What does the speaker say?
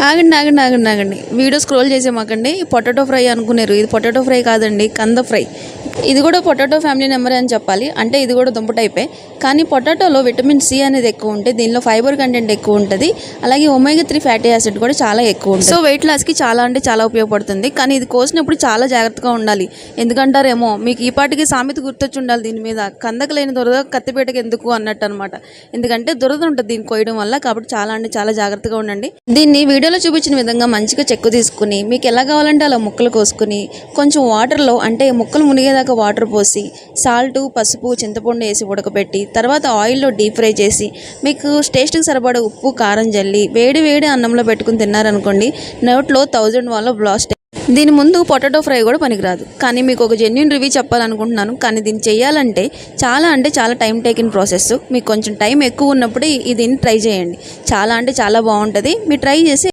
ఆగండి ఆగండి ఆగండి ఆగండి వీడియో స్క్రోల్ చేసేమాకండి. పొటాటో ఫ్రై అనుకున్నారు, ఇది పొటాటో ఫ్రై కాదండి, కంద ఫ్రై. ఇది కూడా పొటాటో ఫ్యామిలీ నెంబర్ అని చెప్పాలి. అంటే ఇది కూడా దుంప టైపే, కానీ పొటాటోలో విటమిన్ సి అనేది ఎక్కువ ఉంటుంది, దీనిలో ఫైబర్ కంటెంట్ ఎక్కువ ఉంటుంది, అలాగే ఒమేగా 3 ఫ్యాటీ యాసిడ్ కూడా చాలా ఎక్కువ ఉంటుంది. సో వెయిట్ లాస్కి చాలా అంటే చాలా ఉపయోగపడుతుంది. కానీ ఇది కోసినప్పుడు చాలా జాగ్రత్తగా ఉండాలి. ఎందుకంటారేమో మీకు ఈ పాటికి సామెత గుర్తొచ్చి ఉండాలి దీని మీద, కందకు లేని దురద కత్తిపేటకి ఎందుకు అన్నట్టు అనమాట. ఎందుకంటే దురద ఉంటుంది దీన్ని కోయడం వల్ల, కాబట్టి చాలా అంటే చాలా జాగ్రత్తగా ఉండండి. దీన్ని వీడియోలో చూపించిన విధంగా మంచిగా చెక్కు తీసుకుని మీకు ఎలా కావాలంటే అలా ముక్కలు కోసుకుని కొంచెం వాటర్లో అంటే ముక్కలు మునిగేదాకా వాటర్ పోసి సాల్ట్, పసుపు, చింతపండు వేసి ఉడకబెట్టి తర్వాత ఆయిల్లో డీప్ ఫ్రై చేసి మీకు టేస్ట్కి సరిపడా ఉప్పు, కారం జల్లి వేడి వేడి అన్నంలో పెట్టుకుని తిన్నారనుకోండి, నోట్లో 1000 వాళ్ళ బ్లాస్ట్. దీని ముందు పొటాటో ఫ్రై కూడా పనికిరాదు. కానీ మీకు ఒక జెన్యూన్ రివ్యూ చెప్పాలనుకుంటున్నాను. కానీ దీన్ని చేయాలంటే చాలా అంటే చాలా టైం టేకింగ్ ప్రాసెస్. మీకు కొంచెం టైం ఎక్కువ ఉన్నప్పుడే దీన్ని ట్రై చేయండి. చాలా అంటే చాలా బాగుంటుంది. మీరు ట్రై చేసి